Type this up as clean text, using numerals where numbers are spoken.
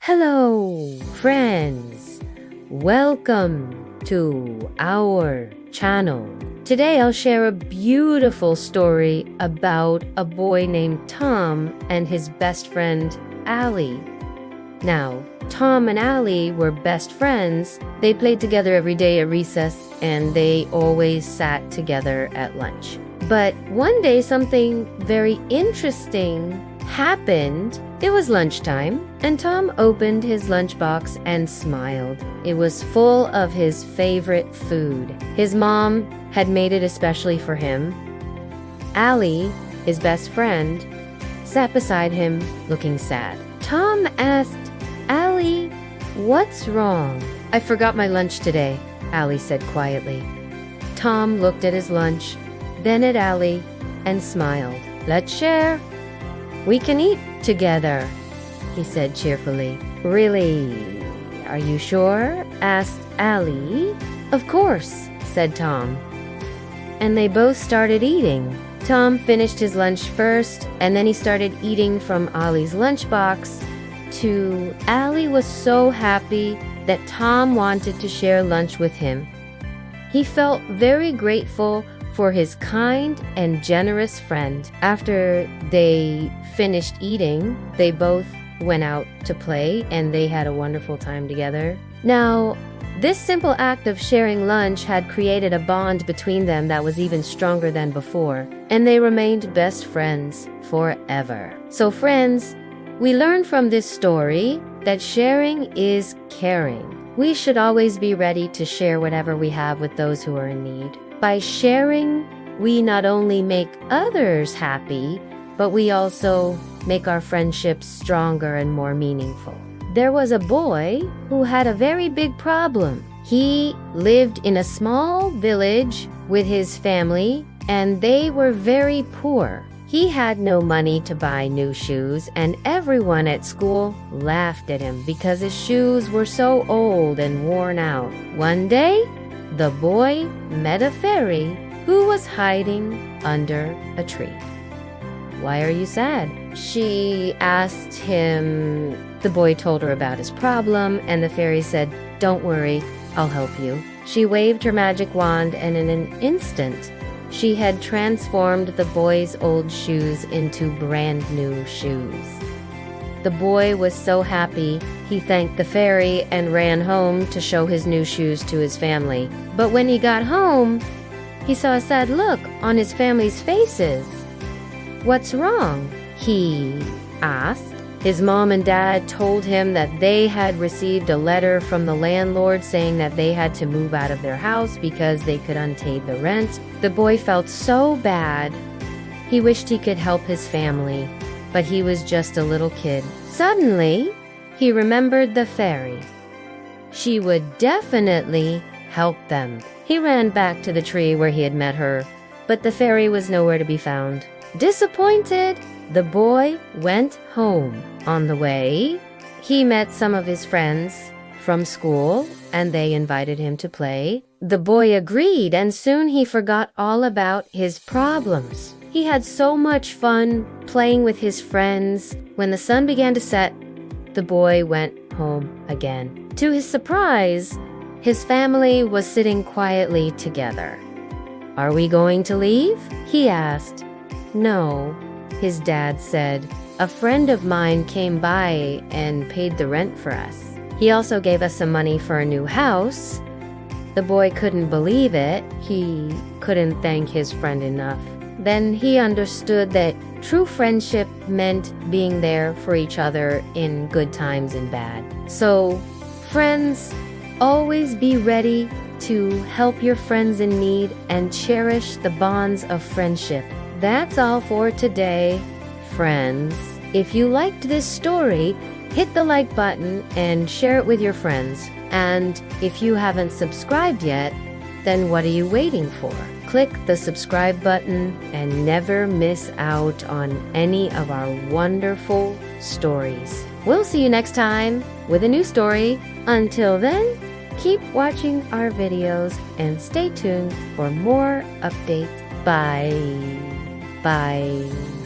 Hello, friends. Welcome to our channel. Today I'll share a beautiful story about a boy named Tom and his best friend, Allie. Now, Tom and Allie were best friends. They played together every day at recess, and they always sat together at lunch. But one day something very interesting happened. It was lunchtime, and Tom opened his lunchbox and smiled. It was full of his favorite food. His mom had made it especially for him. Allie, his best friend, sat beside him looking sad. Tom asked, "Allie, what's wrong?" "I forgot my lunch today," Allie said quietly. Tom looked at his lunch, then at Allie, and smiled. "Let's share. We can eat together," he said cheerfully. "Really? Are you sure?" asked Allie. "Of course," said Tom. And they both started eating. Tom finished his lunch first, and then he started eating from Allie's lunchbox. Allie was so happy that Tom wanted to share lunch with him. He felt very grateful for his kind and generous friend. After they finished eating, they both went out to play, and they had a wonderful time together. Now, this simple act of sharing lunch had created a bond between them that was even stronger than before, and they remained best friends forever. So friends, we learn from this story that sharing is caring. We should always be ready to share whatever we have with those who are in need. By sharing, we not only make others happy, but we also make our friendships stronger and more meaningful. There was a boy who had a very big problem. He lived in a small village with his family, and they were very poor. He had no money to buy new shoes, and everyone at school laughed at him because his shoes were so old and worn out. One day, the boy met a fairy who was hiding under a tree. "Why are you sad?" she asked him. The boy told her about his problem, and the fairy said, "Don't worry, I'll help you." She waved her magic wand, and in an instant, she had transformed the boy's old shoes into brand new shoes. The boy was so happy, he thanked the fairy and ran home to show his new shoes to his family. But when he got home, he saw a sad look on his family's faces. "What's wrong?" he asked. His mom and dad told him that they had received a letter from the landlord saying that they had to move out of their house because they could unpay the rent. The boy felt so bad. He wished he could help his family, but he was just a little kid. Suddenly, he remembered the fairy. She would definitely help them. He ran back to the tree where he had met her, but the fairy was nowhere to be found. Disappointed, the boy went home. On the way, he met some of his friends from school, and they invited him to play. The boy agreed, and soon he forgot all about his problems. He had so much fun playing with his friends. When the sun began to set, the boy went home again. To his surprise, his family was sitting quietly together. "Are we going to leave?" he asked. "No," his dad said. "A friend of mine came by and paid the rent for us. He also gave us some money for a new house." The boy couldn't believe it. He couldn't thank his friend enough. Then he understood that true friendship meant being there for each other in good times and bad. So, friends, always be ready to help your friends in need and cherish the bonds of friendship. That's all for today, friends. If you liked this story, hit the like button and share it with your friends. And if you haven't subscribed yet, then what are you waiting for? Click the subscribe button and never miss out on any of our wonderful stories. We'll see you next time with a new story. Until then, keep watching our videos and stay tuned for more updates. Bye. Bye.